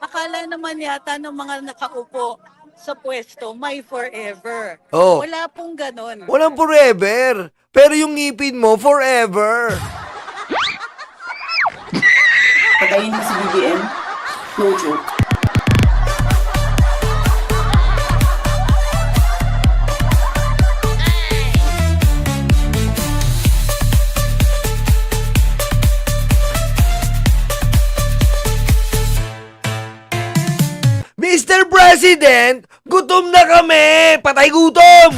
akala naman yata ng mga nakaupo sa pwesto may forever. Oh, Wala pong ganon. walang forever. Pero yung ngipin mo, forever. Patayin mo si BBM? No joke. Mr. President, gutom na kami! Patay gutom!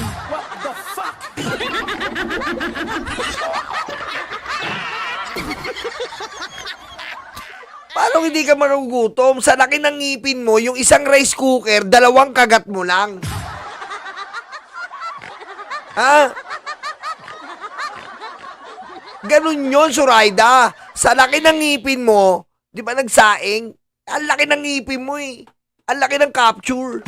Paano hindi ka magugutom? Sa laki ng ngipin mo, yung isang rice cooker, 2 kagat mo lang. Ha? Ganun yun, Zoraida. Sa laki ng ngipin mo, di ba nagsaing? Ang laki ng ngipin mo eh. Ang laki ng capture.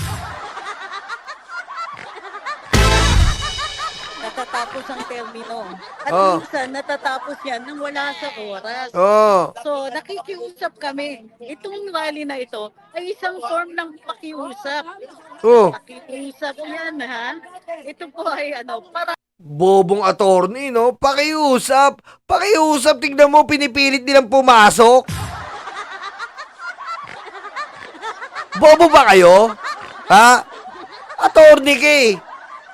Natatapos ang termino. At Oh. minsan natatapos yan nang wala sa oras. Oh. So, nakikiusap kami. Itong rally na ito ay isang form ng pakiusap. Oh. Pakiusap yan, ha? Ito po ay para Bobong attorney, no? Pakiusap. Pakiusap. Tignan mo, pinipilit nilang pumasok. Bobo ba kayo? Ha? Attorney ka eh.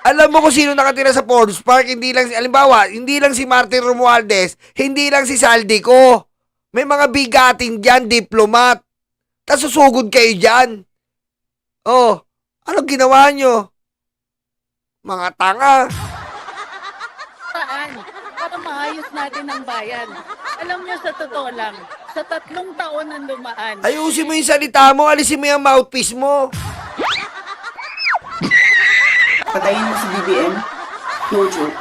Alam mo kung sino nakatira sa Forbes Park? Hindi lang, alimbawa, hindi lang si Martin Romualdez, hindi lang si Saldico. May mga bigating dyan, diplomat. Tas susugod kayo dyan. Oh, anong ginawa nyo? Mga tanga. paraan para maayos natin ang bayan. Alam niyo, sa totoo lang, sa 3 taon ang dumaan, Ayusin mo yung salita mo, alisin mo yung mouthpiece mo. Patayin mo si BBM? No joke.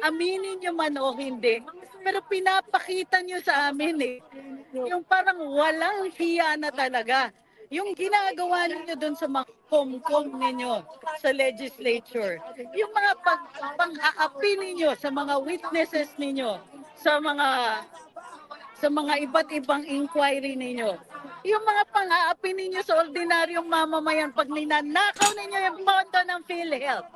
aminin niyo man o hindi, pero pinapakita niyo sa amin yung parang walang hiya na talaga. Yung ginagawa ninyo doon sa mga comcom ninyo sa legislature, yung mga pang-aapi ninyo sa mga witnesses ninyo, sa mga iba't ibang inquiry ninyo, yung mga pang-aapi ninyo sa ordinaryong mamamayan pag ninanakaw ninyo yung pondo ng PhilHealth.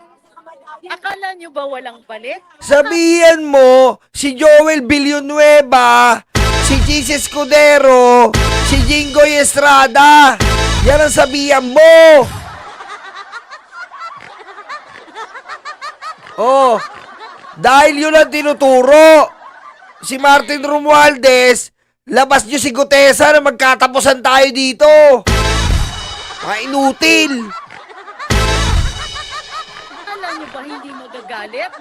Akala nyo ba walang balik? Sabihan mo, si Joel Villanueva, si Jesus Escudero, si Jinggoy Estrada. Yan ang sabihan mo. Oh, dahil yun ang tinuturo. Si Martin Romualdez, labas nyo si Gutesa na magkatapusan tayo dito. Mga inutil. Akala nyo ba hindi magagalit?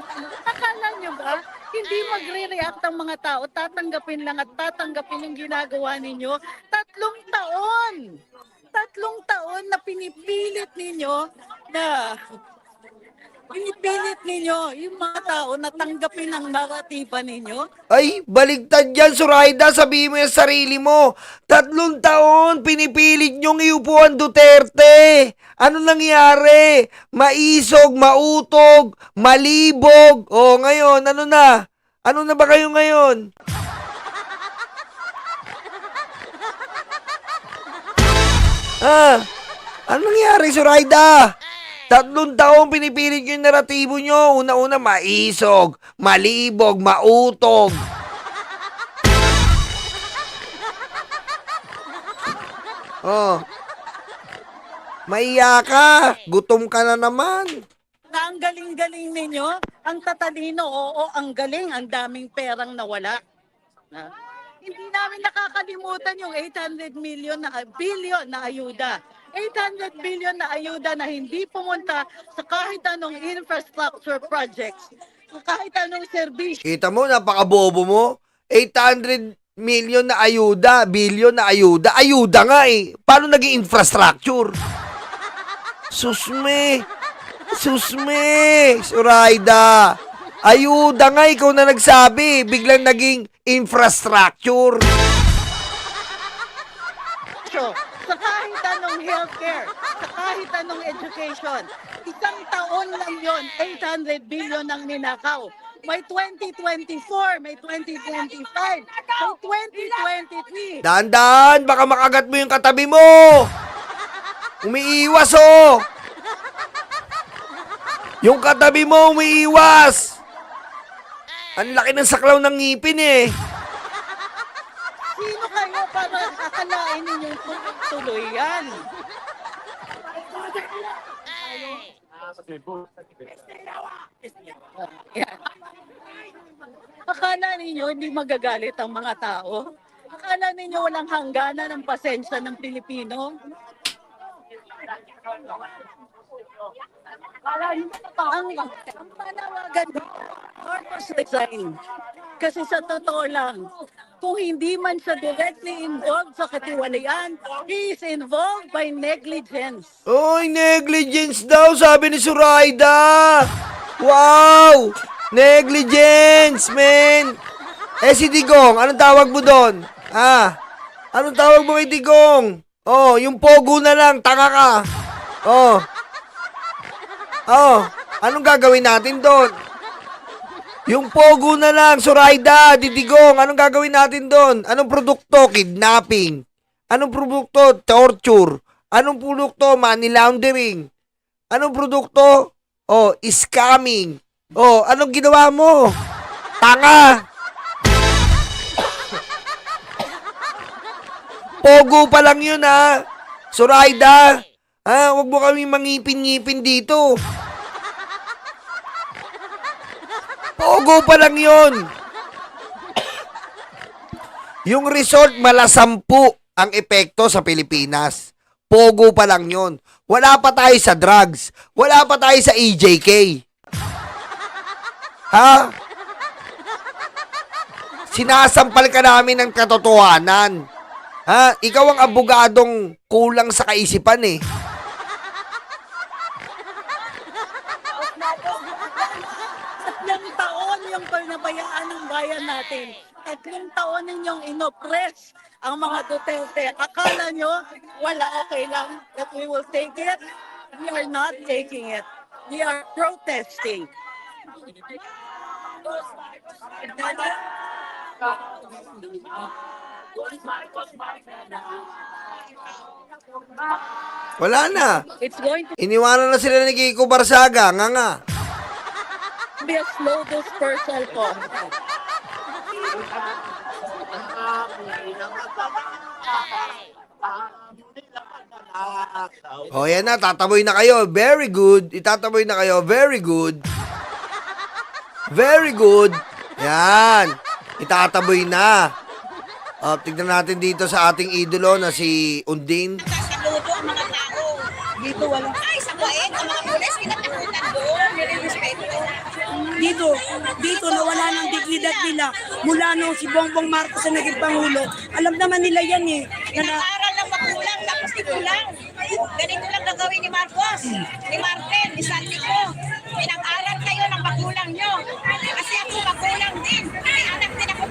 Akala nyo ba hindi magre-react ang mga tao? Tatanggapin lang at tatanggapin yung ginagawa ninyo? 3 taon! 3 taon na pinipilit ninyo yung mga tao na tanggapin ang naratiba ninyo. Ay, baligtad yan, Zoraida. Sabihin mo yung sarili mo. 3 taon, pinipilit nyong iupo ang Duterte. Ano nangyari? Maisog, mautog, malibog. O, ngayon, ano na? Ano na ba kayo ngayon? Ah, ano nangyari, Zoraida? 3 taong pinipilit nyo yung naratibo nyo. Una-una, maisog, malibog, mautog. Oh. Maiya ka. Gutom ka na naman. Na ang galing-galing ninyo, ang tatalino, oo, ang galing, ang daming perang nawala. Na, hindi namin nakakalimutan yung 800 million na billion na ayuda. 800 billion na ayuda na hindi pumunta sa kahit anong infrastructure projects, kahit anong serbisyo. Kita mo, napakabobo mo. 800 million na ayuda, billion na ayuda. Ayuda nga eh. Paano naging infrastructure? Susme. Zoraida. Ayuda nga, ikaw na nagsabi. Biglang naging infrastructure. serbisyo, sa kahit anong healthcare, sa kahit anong education. Isang taon lang yon, 800 billion ang ninakaw. May 2024, may 2025, may 2023. Dahan-dahan, baka makagat mo yung katabi mo. Umiiwas, oh. Yung katabi mo, umiiwas. Ang laki ng saklaw ng ngipin, eh. Sino kayo para akalain ninyong tuloy yan? Yan. Akala ninyo hindi magagalit ang mga tao? Akala ninyo walang hangganan ng pasensya ng Pilipino? Ang panawagan ko, Marcos resign. Kasi sa totoo lang, kung hindi man siya directly involved sa katiwalian, he is involved by negligence. Oy, negligence daw, sabi ni Zoraida. Wow! Negligence, man! Eh, si Digong, anong tawag mo doon? Anong tawag mo kay Digong? Oh, yung pogo na lang, tanga ka. Oh. Oh, anong gagawin natin doon? Yung pogo na lang, Zoraida, Digong, anong gagawin natin doon? Anong produkto? Kidnapping. Anong produkto? Torture. Anong produkto? Money laundering. Anong produkto? Oh, scamming. Oh, anong ginawa mo? Tanga! Pogo pa lang yun, ha? Zoraida, huwag mo kami mangipin-ngipin dito. Pogo pa lang yun. Yung resort, malasampu ang epekto sa Pilipinas. Pogo pa lang yun. Wala pa tayo sa drugs. Wala pa tayo sa EJK. Ha? Sinasampal ka namin ng katotohanan. Ha? Ikaw ang abogadong kulang sa kaisipan, eh. Tatlong taon yung pinabayaan ng bayan natin. Tatlong taon ninyong inoppress ang mga Duterte. Akala nyo, wala, okay lang, that we will take it? We are not taking it. We are protesting. Wala na. It's going to Iniwanan na sila ni Kiko Barsaga. Nga. be a slow dispersal po. O, yan na. Tataboy na kayo. Very good. Itataboy na kayo. Very good. Very good. Yan. Itataboy na. O, tignan natin dito sa ating idolo na si Undin. Saludo ang mga tao. Dito wala. Ay, sa Kuwait, ang mga pulis, kinatakutan doon. Nire-respeto. Dito nawala ng dignidad nila mula nung si Bongbong Marcos na naging Pangulo. Alam naman nila yan eh. Pinag-aral ng magulang, tapos tigulang. Ganito lang gagawin ni Marcos, ni Martin, ni Santico. Pinag-aral kayo ng magulang nyo. Kasi ako magulang din. May anak din ako.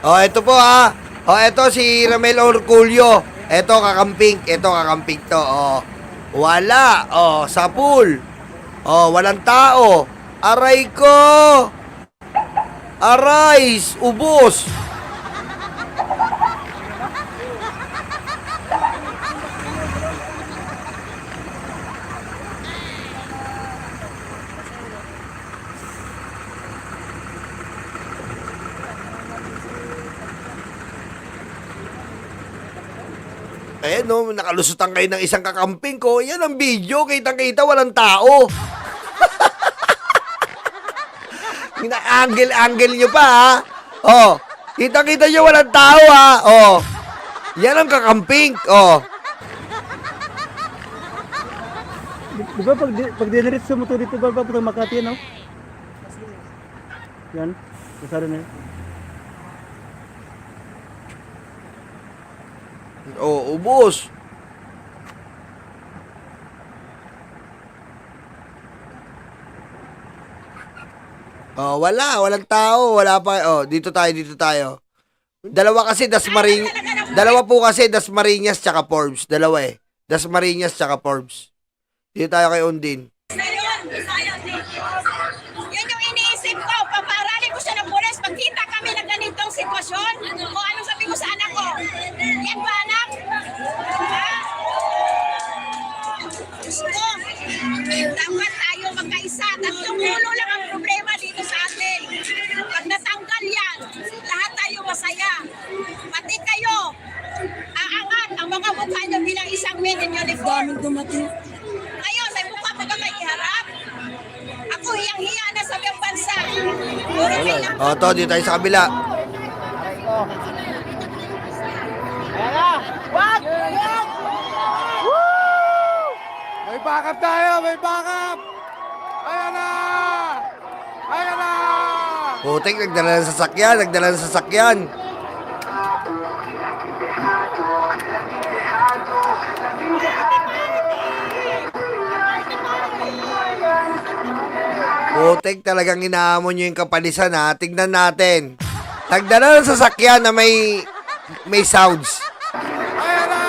O, ito po ha. O, ito si Ramel Orculio. Ito kakamping. Ito kakamping to. O, wala. O, sa pool. O, walang tao. Aray ko. Arais. Ubos. Eh, no, nakalusutan kayo ng isang kakamping ko. Yan ang video. Kitang-kita, walang tao. Ina-angle nyo pa, ha? Oh, kitang-kita nyo, walang tao, ha? Oh, yan ang kakamping. Oh. Di ba pag diniritso mo to dito ba papunta Makati, no? Yan, kasara na yun. Oh, ubos. Oh, walang tao, wala pa. Oh, dito tayo. Dalawa kasi dasmaring. Talaga ng Dalawa po kasi, Dasmariñas tsaka Forbes. Dalawa eh. Dasmariñas tsaka Forbes. Dito tayo kay Undin. Yun yung iniisip ko. Papaaralin ko siya ng pulis. Pagkita kami na ganitong sitwasyon, o anong sabi ko sa anak ko? Yan ba, anak? Ha? Gusto, dapat tayo magkaisa. Tatlong ulo lang ang problema dito sa atin. Pag natanggal yan, lahat tayo masaya. Pati kayo, aangat ang mga mukha nyo bilang isang men in uniform. Daming dumating. Ngayon, may mukha pa ba kayo iharap? Ako hiyang-hiya na sa mga bansa. Puro kailangan. O, to, dito tayo sa kabila. May backup tayo! May backup! Ayan na! Ayan na! Putik, nagdala ng sasakyan. Nagdala ng sasakyan. Putik, talagang inaamon nyo yung kapalisan ha. Tignan natin. Nagdala ng sasakyan na may sounds. Ayan na!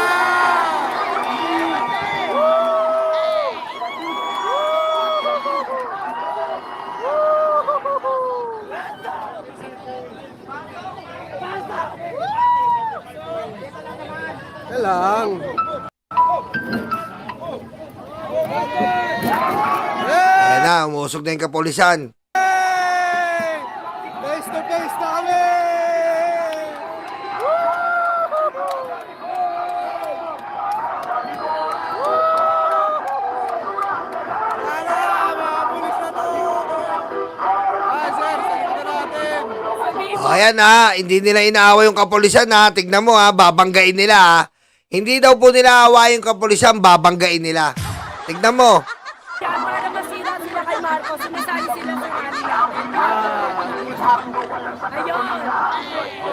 Kailang. Ayan na, umusog na yung kapulisan. Hey! Face to face na kami! Ano, mga pulis na to! Ah, sir, sagot na natin! O, ayan ha, hindi nila inaawa yung kapulisan ha. Tignan mo ha, babanggain nila ha. Hindi daw po nila aawa yung kapulisan, babanggain nila. Tignan mo. Para masira sila kay Marcos, sumisali sila sa kanila. Ayun.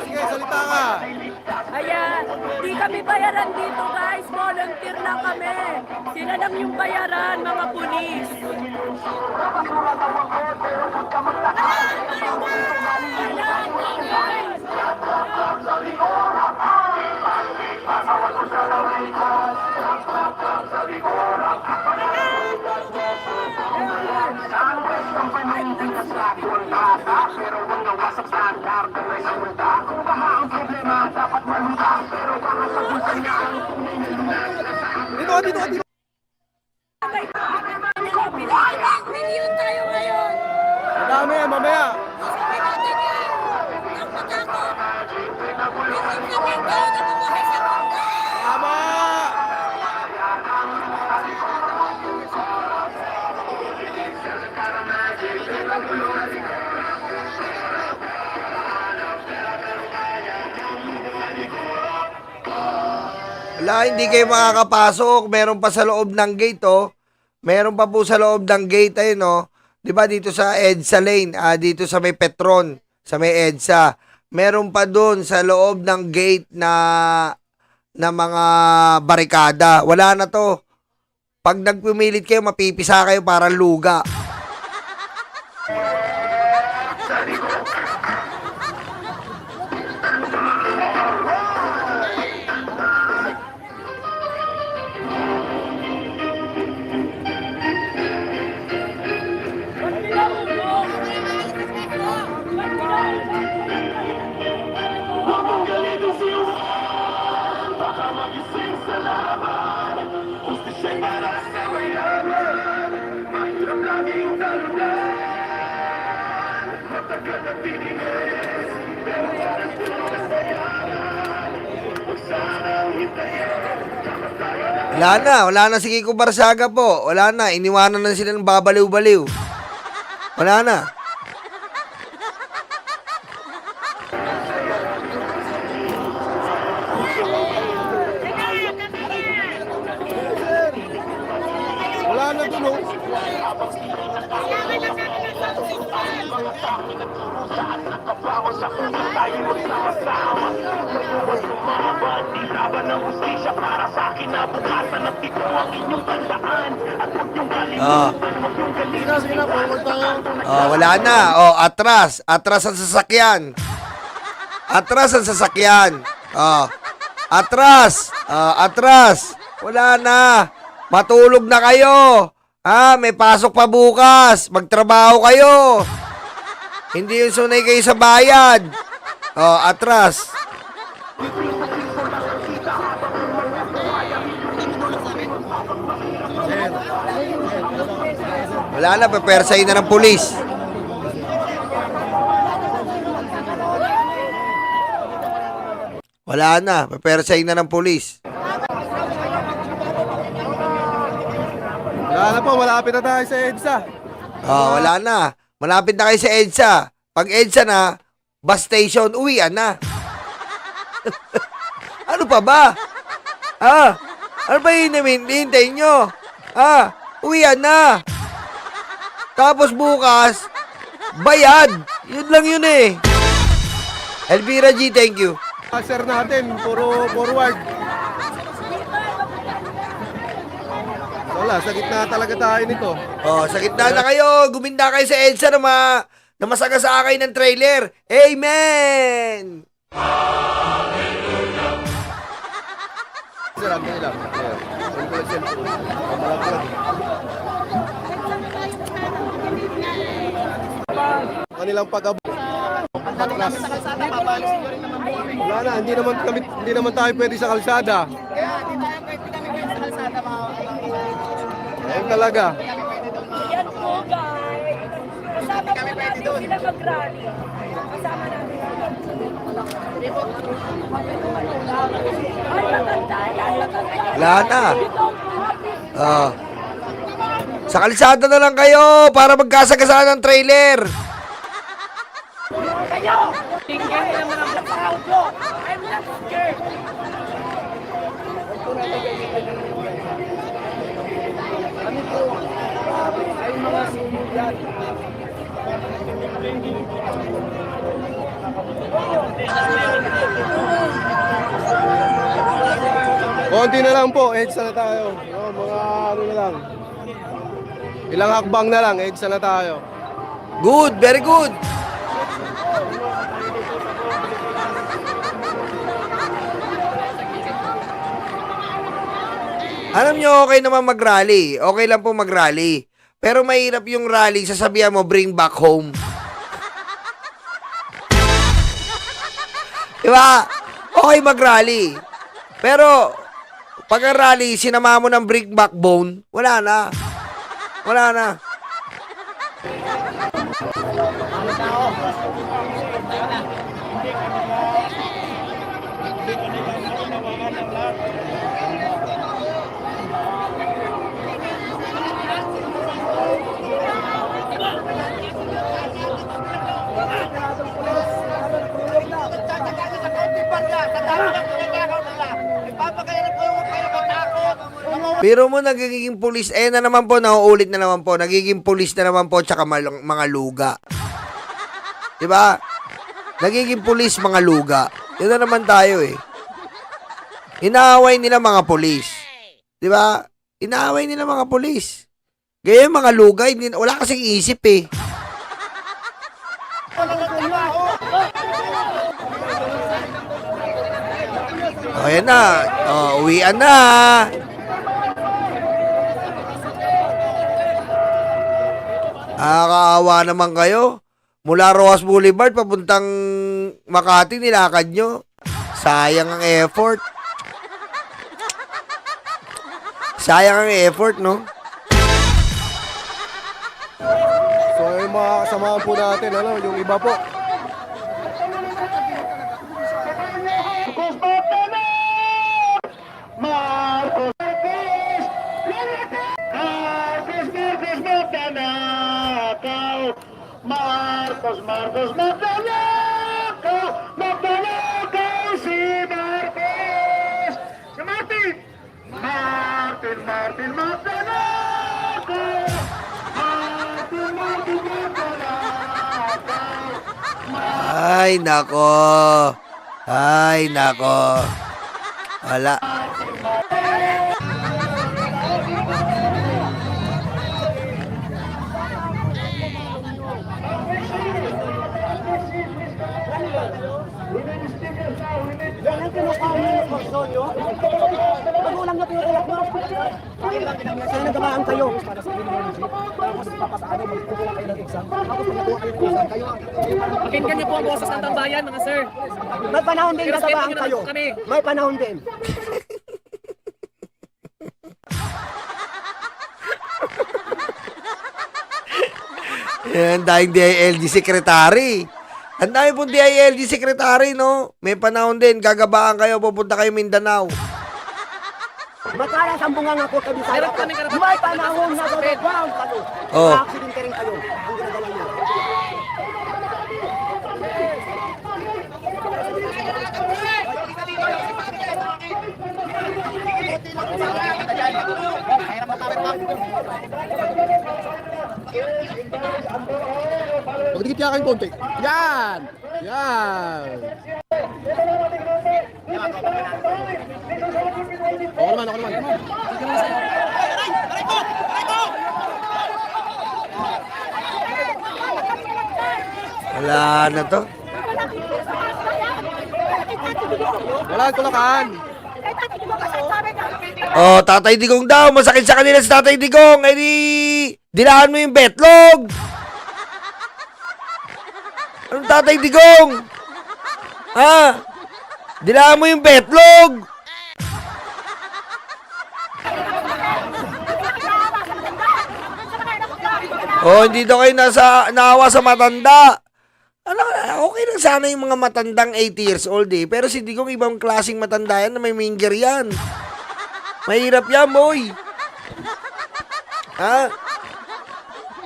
Sige, salita ka! Ayan. Di kami bayaran dito, guys. Volunteer lang kami. Sila lang yung bayaran, mga pulis. Dito, dito, dito! Million tayo ngayon. Madami, mamaya! Tama! Wala, hindi kayo makakapasok. Meron pa sa loob ng gate, oh. Meron pa po sa loob ng gate, ayun, oh. 'Di ba dito sa EDSA lane, dito sa may Petron, sa may EDSA. Meron pa doon sa loob ng gate na mga barikada. Wala na 'to. Pag nagpumilit kayo, mapipisa kayo parang luga. Wala na si Kiko Barsaga po. Wala na, iniwanan na sila ng babaliw-baliw. Wala na. Wala na dun, oh! Sige na, forward tayo. Wala na. Atras. Atras ang sasakyan. Atras ang sasakyan. Atras! Atras! Wala na. Matulog na kayo. May pasok pa bukas. Magtrabaho kayo. Hindi yung sunay kayo sa bayad. Atras. Wala na, pepersay na ng pulis. Wala na, pepersay na ng pulis. Wala na po, malapit na tayo sa EDSA. Wala na. Malapit na kayo sa EDSA. Pag EDSA na, bus station, uwian na. Ano pa ba? Ano ba hinihintay nyo? Uwian na. Tapos bukas, bayad. Yun lang yun eh. Elvira G, thank you. Sir natin, puro forward. Wala, sa gitna talaga tayo nito. Sa gitna na kayo. Guminda kayo sa EDSA na masagasakay ng trailer. Amen! Sir, ang lang. Kanilang pag-abot. Wala na, hindi naman tayo pwede sa kalsada. Ayun talaga. Yan po, guys. Kasama po natin sila mag-rally. Kasama natin. Ay, matanda yan, matanda. Wala na. Sa kalsada na lang kayo para magkasagasaan ng trailer. Kayo! Tingnan nila mga tao ko. I'm not scared. Konti na lang po, EDSA na tayo. Mga ano na lang. Ilang hakbang na lang, EDSA na tayo. Good, very good. Alam nyo, okay naman mag-rally. Okay lang po mag-rally. Pero mahirap yung rally, sasabihan mo, bring back home. Diba? Okay mag-rally. Pero, pag ang rally, sinama mo ng bring back bone, wala na. Wala na. Pero mo nagiging pulis, na naman po, nauulit na naman po, nagiging pulis na naman po, tsaka mga luga. Diba? Nagiging pulis, mga luga. Yun na naman tayo eh. Inaaway nila mga pulis. Diba? Inaaway nila mga pulis. Gaya yung mga luga, wala kasing isip eh. Ayan na. Uwian na. Nakakaawa naman kayo. Mula Rojas Boulevard papuntang Makati, nilakad nyo. Sayang ang effort. Sayang ang effort, no? So, yung mga kasamahan po natin, yung iba po. Marcos Magalhaco, si Marcos. Si Martin Magalhaco. Martin Magalhaco. Ay, nako. Ay, nako. Wala. Magulang na pinag-alak mo. Sana nagabaan kayo. Tapos papasaano, magkukulang kayo ng exam. Tapos magkukuha kayo ng exam. Pakinggan niyo po ang boses ng tambayan, mga sir. May panahon din Pero nagabaan statement kayo. nyo naman kami. May panahon din. Yan, dahil DILG secretary. Ang dami pong DILG secretary, no? May panahon din, gagabaan kayo, pupunta kayo Mindanao. Matala sambungan ako sa Bisaya. Meron kami karapatan. May panahon na gagawin kayo. Oh. Accident rin kayo. Ang ginagawa niyo. Magdikit kaya kayong konti. Yan! Yan! Ako naman. Wala na to. Wala, tulakan. Oh, Tatay Digong daw. Masakit sa kanila si Tatay Digong. Eh di, dilaan mo yung betlog. Anong Tatay Digong? Ha? Dilaan mo yung betlog. Oh, hindi daw kayo naawa sa matanda. Ano, okay lang sana yung mga matandang 80 years old eh. Pero si Digong ibang klaseng matanda yan na may minger yan. Mahirap yan, boy. Ha?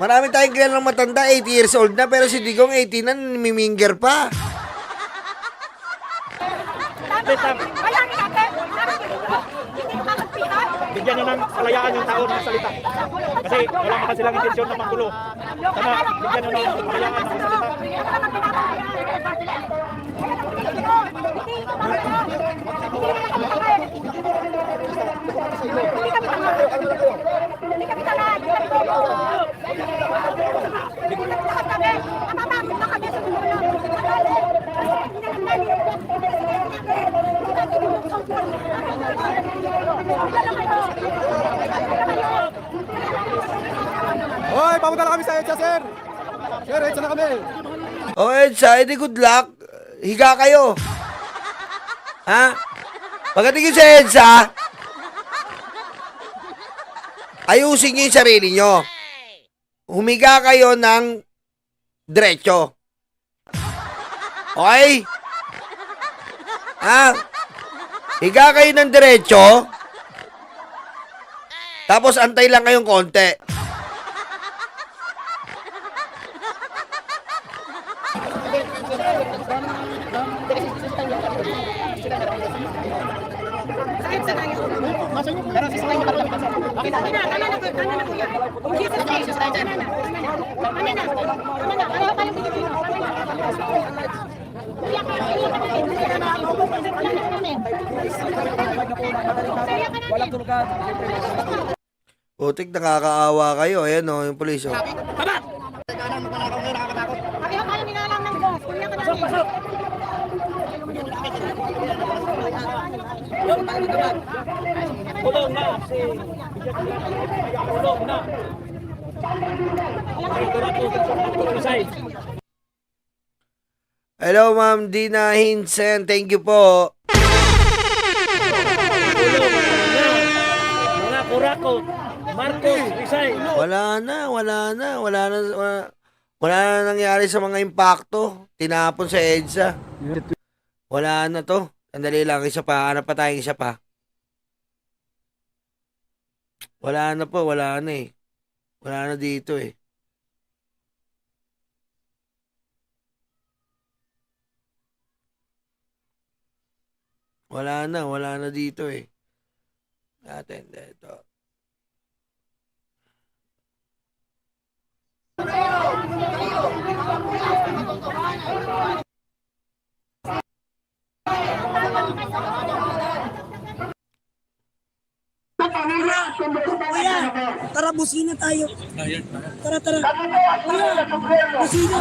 Marami tayong kilala ng matanda, 80 years old na. Pero si Digong 80 na, miminger pa. Bigyan nyo ng kalayaan yung tao ng salita. Kasi wala naman silang intensyon na manggulo. Tama, bigyan nyo ng kalayaan ng salita. Hoy, papunta na kami sa EDSA, sir. Sir, EDSA na kami. Oh, Edsa, edi good luck. Higa kayo. Ha? Pagdating sa Edsa, ayusin nyo yung sarili nyo. Humiga kayo ng diretso. Okay? Ha? Higa kayo ng diretso. Tapos antay lang kayong konti. Putik, nakakaawa kayo. Ayan o, yung pulis o. Kulong na. Kulong na. Hello, Ma'am Dina Hinsen. Thank you po. Mga kurako. Marcos, Rizal. Wala na nangyari sa mga impacto. Tinapon sa EDSA. Wala na to. Sandali lang, isa pa. Hanap pa tayong isa pa. Wala na po, wala na eh. Wala na dito eh. Wala na dito eh. Natin dito. Kuya, tara busina tayo. Tara. Kuya, busina.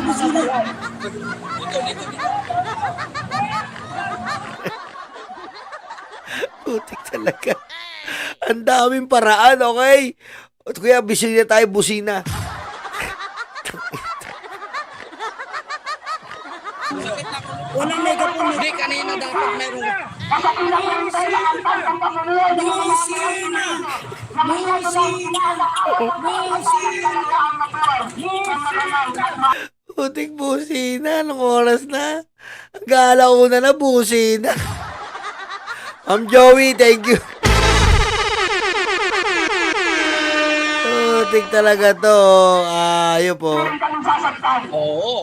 Talaga. Ang daming paraan, okay? At kuya, bisita tayo, busina. Walang megaphone. Hindi, kanina dapat meron. Putik busina. Anong oras na? Ang gala una na busina. Ma'am Joey, thank you. Putik talaga to. Ayun po. Oo.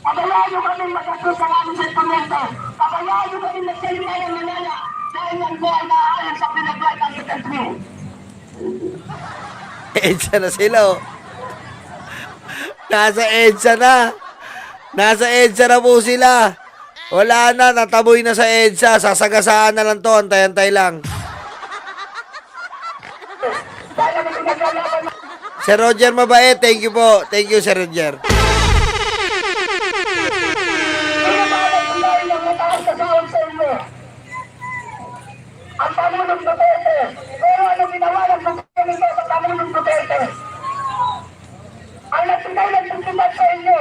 Pabayaan nyo kami mag-asus sa aming sentimento. Pabayaan nyo kami magsalita ng Manila dahil yan po ang naaayon sa pinag-like ang interview. EDSA na sila, oh. Nasa EDSA na. Nasa EDSA na po sila. Wala na, nataboy na sa EDSA. Sasagasaan na lang to, antay-antay lang. Sir Roger Mabait, thank you po. Thank you, Sir Roger. Ang Pangulong Duterte, pero ano ginawa ng pagkakalito sa Pangulong Duterte? Ang nagbigay ng susunod sa inyo,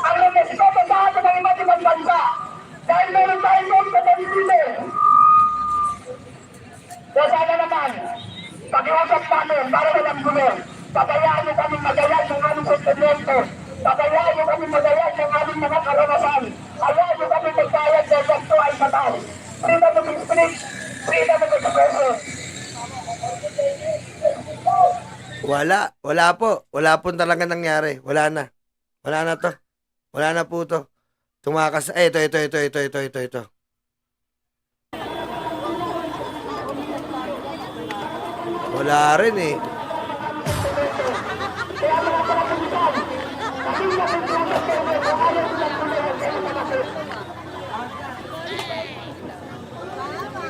ang respeto sa atin ng iba't ibang bansa, dahil meron tayong doon sa Pilipinas. Kaya sana naman, pag-iusap namin para walang gulo, pabayaan nyo kami magayad ng aming sentimento, pabayaan nyo kami magayad ng aming mga karanasan, hayaan nyo kami magbayad sa ito ay batal. Freedom of speech, freedom of expression. Wala po. Wala po talaga nangyari. Wala na. Wala na to. Wala na po to. Tumakas. Ito. Wala rin eh.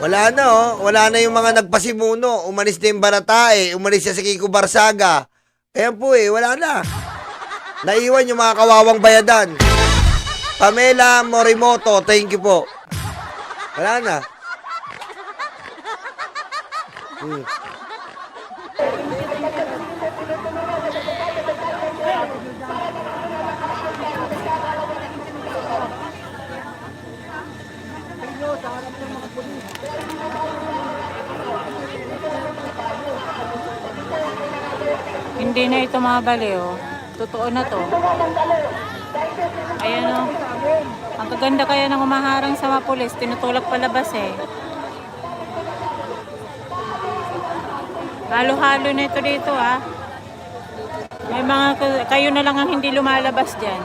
Wala na, oh. Wala na yung mga nagpasimuno. Umalis na yung Baratae. Umalis siya si Kiko Barsaga. Ayan po eh, wala na. Naiwan yung mga kawawang bayadan. Pamela Morimoto, thank you po. Wala na. Hindi na ito mga baliw. Totoo na to. Ayan o. Ang kaganda kaya ng umaharang sa mga pulis. Tinutulak palabas eh. Halo-halo na ito dito ah. May mga kayo na lang ang hindi lumalabas dyan.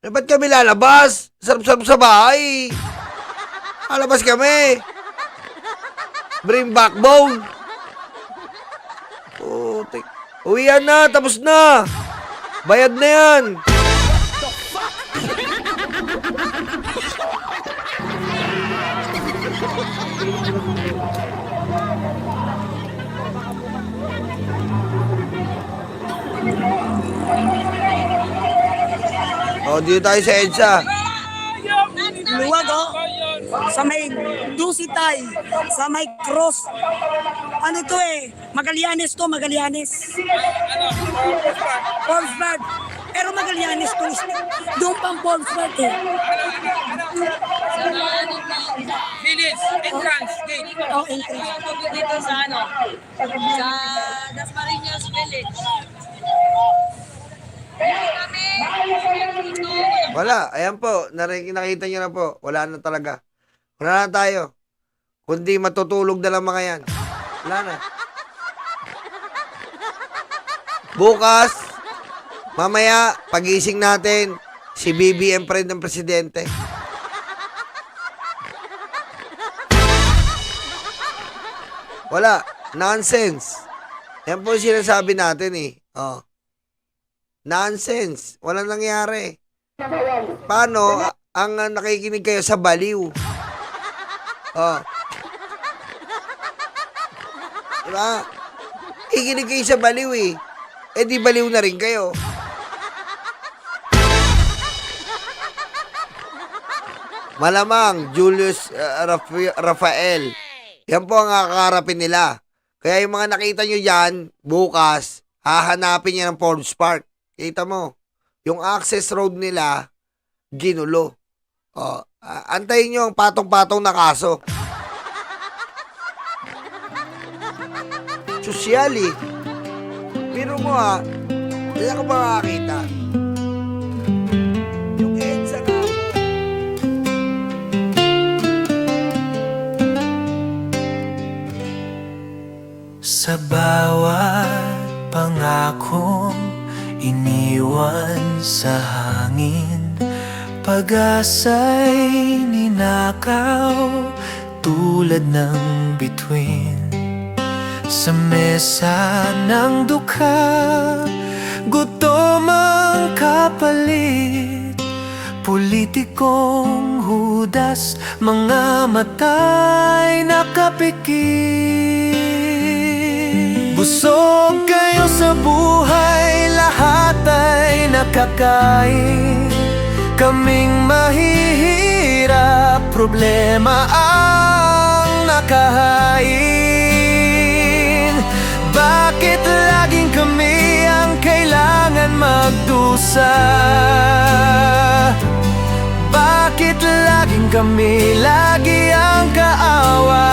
Eh, ba't kami lalabas? Sarap-sarap sa bahay. Lalabas kami. Bring backbone. Putik. Uwian na, tapos na. Bayad na yan. O, dito tayo sa EDSA. Luwag oh. Sa may Dusitay, sa may Cross. Ano to eh? Magallanes to, Magallanes. Portsmouth. Pero Magallanes to. Doon pang Portsmouth eh. Village, entrance, gate. Oh, entrance. Dito sa ano? Sa Dasmariñas Village. Wala. Ayan po. Nakita nyo na po. Wala na talaga. Wala na tayo. Kundi matutulog na lang mga yan. Wala na. Bukas, mamaya, pagising natin, si BBM pa rin ng presidente. Wala. Nonsense. Yan po yung sinasabi natin eh. Oh. Nonsense. Walang nangyari. Paano ang nakikinig kayo sa baliw? Oh. Diba? Ikinig kayo sa baliw eh. Eh di baliw na rin kayo. Malamang, Julius Rafael. Yan po ang kakaharapin nila. Kaya yung mga nakita nyo dyan, bukas, hahanapin niya ng Forbes Park. Kita mo, yung access road nila, ginulo. O, antayin nyo ang patong-patong na kaso. Sosyali. Pero mo wala ka ba makakita? Yung EDSA nga mo. Sa bawat pangakong iniwan sa hangin, pag-asa'y ninakaw tulad ng bituin. Sa mesa ng dukha, gutom ang kapalit. Politikong hudas, mga mata'y nakapikit. Busog kayo sa buhay, lahat ay nakakain. Kaming mahihirap, problema ang nakahain. Bakit laging kami ang kailangan magdusa? Bakit laging kami, lagi ang kaawa-awa?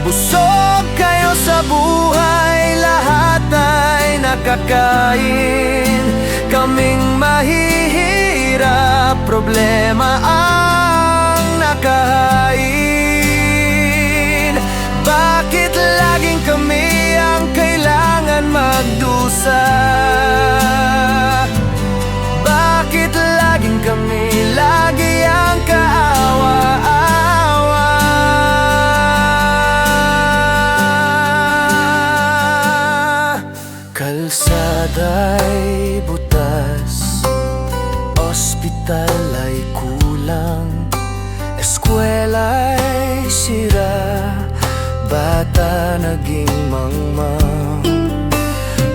Busog kayo sa buhay, lahat ay nakakain. Kaming mahihirap, problema ang nakahain. Bakit laging kami ang kailangan magdusa? Bakit laging kami, lagi ang kaawa-awa? Kalsada'y butas, ospital ay kulang, eskwela'y sira, bata naging mangmang.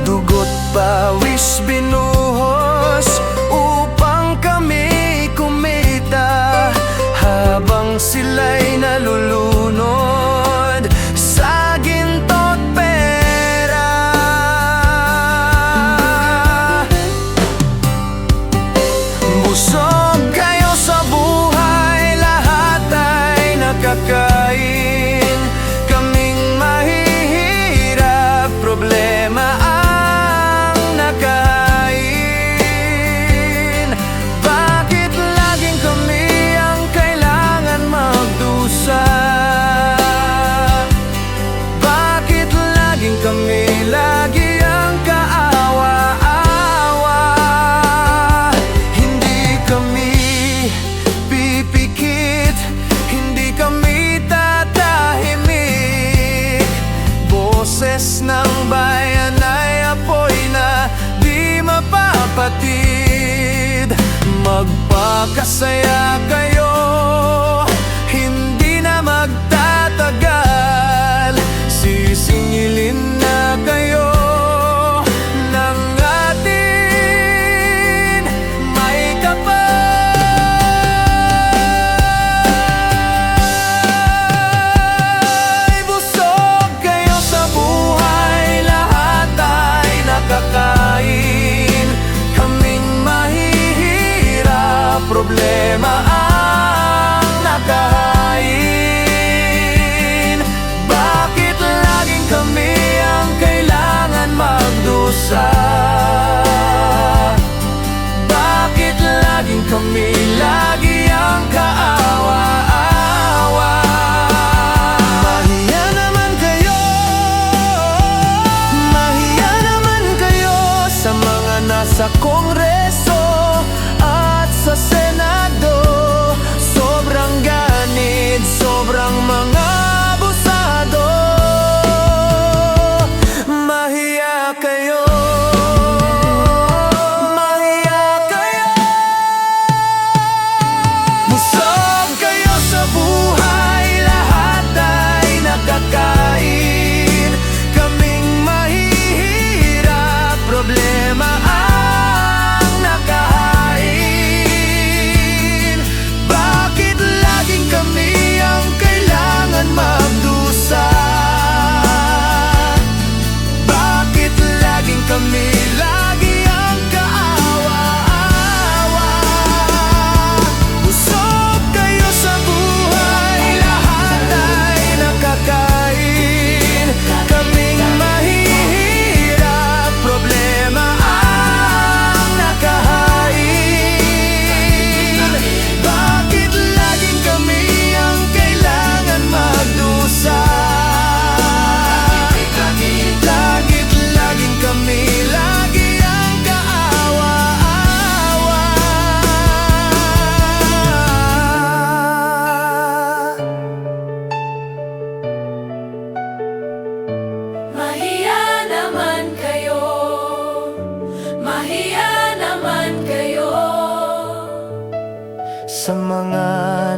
Dugot pawis binuhos upang kami kumita, habang sila'y nalulunod sa ginto't pera. Busog kayo sa buhay, lahat ay nakakain. Kaming mahihirap, problema ang nakahain. Bakit laging kami ang kailangan magdusa? Bakit laging kami, lagi ang kaawa-awa? Hindi kami pipikit, hindi kami tatahimik. Boses ng bayan ay apoy na di mapapatid. Magpakasaya kayo, hindi na magtatagal. Sisingilin na kayo ng atin may kapal. Busog kayo sa buhay, lahat ay nakakain. Kaming mahihirap, problema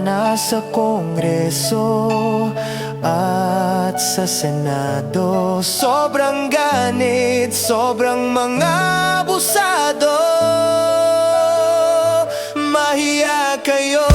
nasa Kongreso at sa Senado. Sobrang ganit, sobrang mga abusado. Mahiya kayo